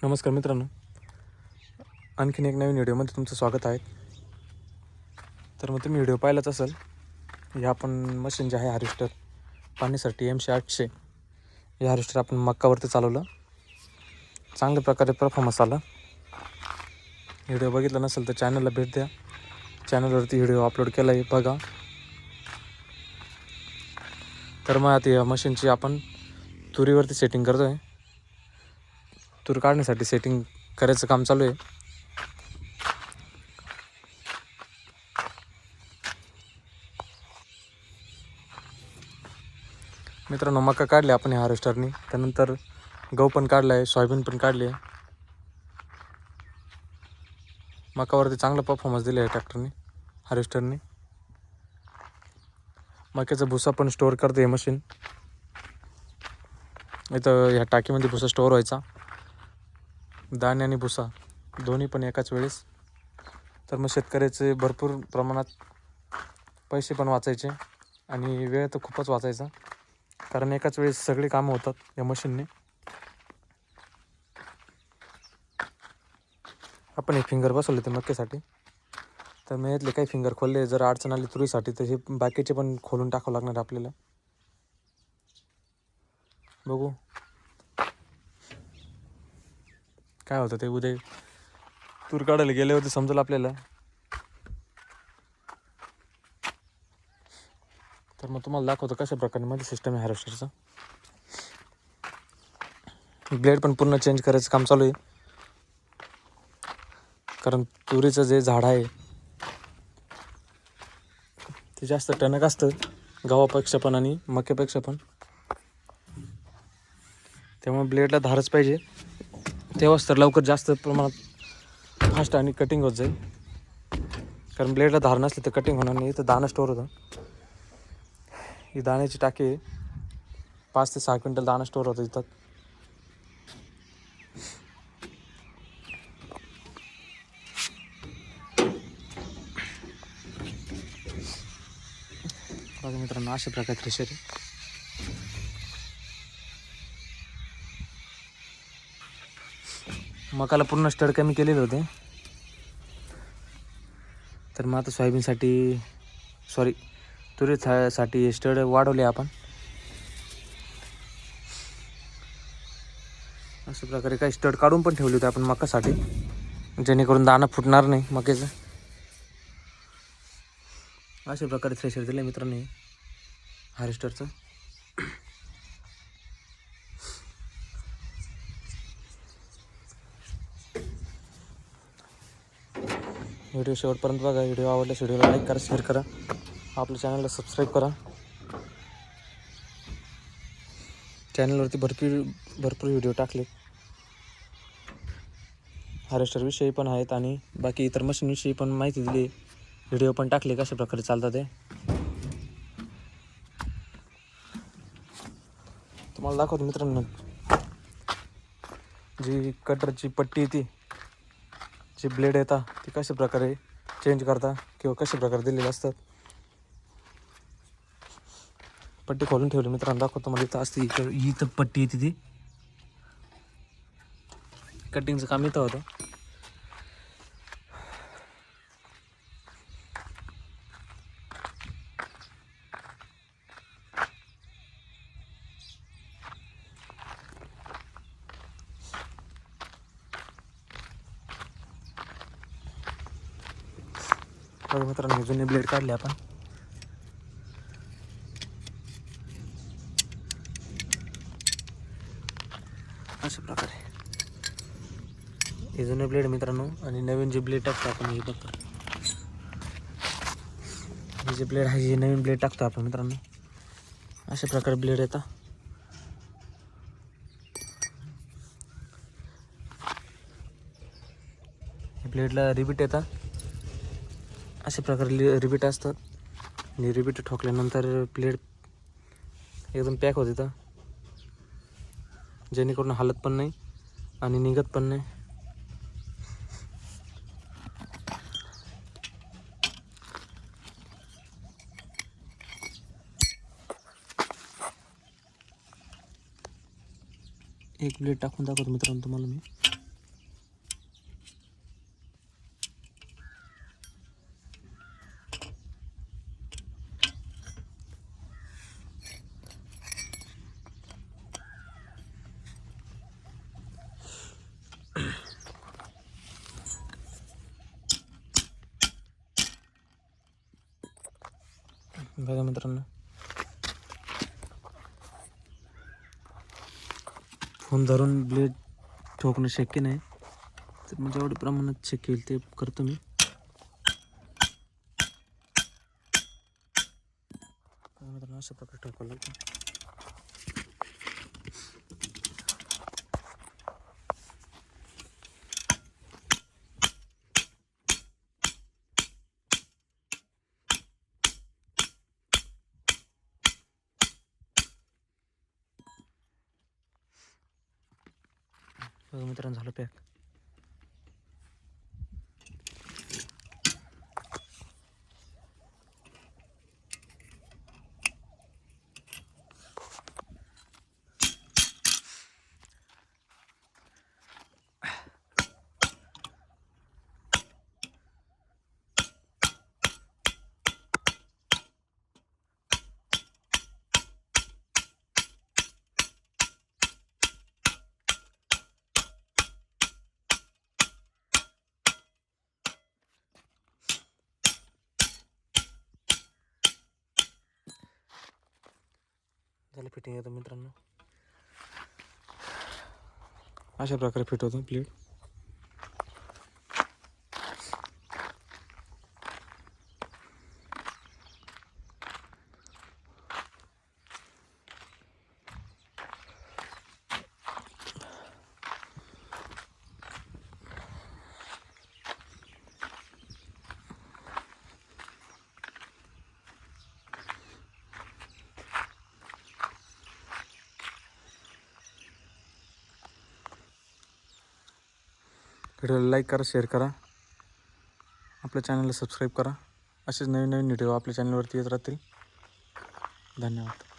नमस्कार मित्रांनो, आणखीन एक नवीन व्हिडिओमध्ये तुमचं स्वागत आहे. तर मग तुम्ही व्हिडिओ पाहिलाच असेल. हे आपण मशीन जे आहे हार्वेस्टर पाण्यासाठी MC800 हे हार्वेस्टर आपण मक्कावरती चालवलं. चांगल्या प्रकारे परफॉर्मन्स आला. व्हिडिओ बघितला नसेल तर चॅनलला भेट द्या. चॅनलवरती व्हिडिओ अपलोड केला आहे, बघा. तर मग आता या मशीनची आपण तुरीवरती सेटिंग करतो आहे. तूर काढण्यासाठी सेटिंग करायचं काम चालू आहे. मित्रांनो, मका काढले आपण या हार्वेस्टरनी. त्यानंतर गहू पण काढला आहे, सोयाबीन पण काढली आहे. मकावरती चांगला परफॉर्मन्स दिला आहे ट्रॅक्टरने, हार्वेस्टरने. मक्याचा भुसा पण स्टोअर करते हे मशीन. इथं ह्या टाकीमध्ये भुसा स्टोअर व्हायचा, दाणे आणि भुसा दोन्ही पण एकाच वेळेस. तर मग शेतकऱ्याचे भरपूर प्रमाणात पैसे पण वाचायचे आणि वेळ तर खूपच वाचायचा, कारण एकाच वेळेस सगळी कामं होतात या मशीनने. आपण हे फिंगर बसवले ते मक्यासाठी. तर मी यातले काही फिंगर खोलले. जर अडचण आली तुरीसाठी तर हे बाकीचे पण खोलून टाकावं लागणार आपल्याला. बघू काय होतं ते. उद्या तूर काढायला गेल्यावरती समजेल आपल्याला. तर मग तुम्हाला दाखवतो कशा प्रकारे मध्ये सिस्टम आहे हार्वेस्टरचं. ब्लेड पण पूर्ण चेंज करायचं काम चालू आहे, कारण तुरीचं जे झाड आहे ते जास्त टणक असतं गव्हापेक्षा पण आणि मक्यापेक्षा पण. त्यामुळे ब्लेडला धारच पाहिजे, तेव्हाच तर लवकर जास्त प्रमाणात फास्ट आणि कटिंग होत जाईल. कारण ब्लेडला धार नसली तर कटिंग होणार नाही. इथं दाणं स्टोअर होतं. ही दाण्याची टाकी आहे. 5 ते 6 क्विंटल दाणा स्टोअर होतं इथं. बघा मित्रांनो, अशा प्रकारे थ्रेशर आहे. मकाला पूर्ण स्टड कमी केलेले होते. तर मग आता तुरीसाठी स्टड वाढवले आपण. अशा प्रकारे काही स्टड काढून पण ठेवले होते आपण मकासाठी, जेणेकरून दाणा फुटणार नाही मक्याचं. अशा प्रकारे थ्रेशर दिलं मित्रांनो हार्वेस्टरचं. व्हिडिओ शेवटपर्यंत बघा. व्हिडिओ आवडल्यास व्हिडिओला लाईक करा, शेअर करा, आपल्या चॅनलला सबस्क्राईब करा. चॅनलवरती भरपूर व्हिडिओ टाकले हार्वेस्टरविषयी पण आहेत आणि बाकी इतर मशीनविषयी पण माहिती दिली. व्हिडिओ पण टाकले कशा प्रकारे चालतात ते. तुम्हाला दाखवतो मित्रांनो, जी कटरची पट्टी येते, जी ब्लेड येतात ती कशा प्रकारे चेंज करता किंवा कशा प्रकारे दिलेले असतात. पट्टी खोलून ठेवली मित्रांनो, दाखवतो. मला इथं असते, इथं पट्टी येते, ती कटिंगचं काम इथं होतं. बघा मित्रांनो, जुने ब्लेड काढले आपण. अशा प्रकारे हे जुने ब्लेड मित्रांनो, आणि नवीन जे ब्लेड टाकतो आपण हे बघतो. हे जे ब्लेड आहे, हे नवीन ब्लेड टाकतो आपण मित्रांनो. अशा प्रकारे ब्लेड येतात. ब्लेडला रिबीट येतात. अशा प्रकारे रिबीट असतात आणि रिबीट ठोकल्यानंतर ब्लेड एकदम पॅक होत येतं, जेणेकरून हालत पण नाही आणि निघत पण नाही. एक ब्लेड टाकून दाखवतो मित्रांनो तुम्हाला मी. बघा मित्रांनो, फोन धरून ब्लेड ठोकणं शक्य नाही, तर मग जेवढ्या प्रमाणात शक्य होईल ते करतो मी. मित्रांनो अशा प्रकारे ठोकावं लागतं. बघा मित्रांनो झालं पॅक. झालं फिटिंग येतं मित्रांनो. अशा प्रकारे फिट होतं प्लेट. व्हिडिओला लाईक करा, शेअर करा, आपल्या चॅनलला सबस्क्राईब करा. असेच नवीन नवीन व्हिडिओ आपल्या चॅनलवरती येत राहतील. धन्यवाद.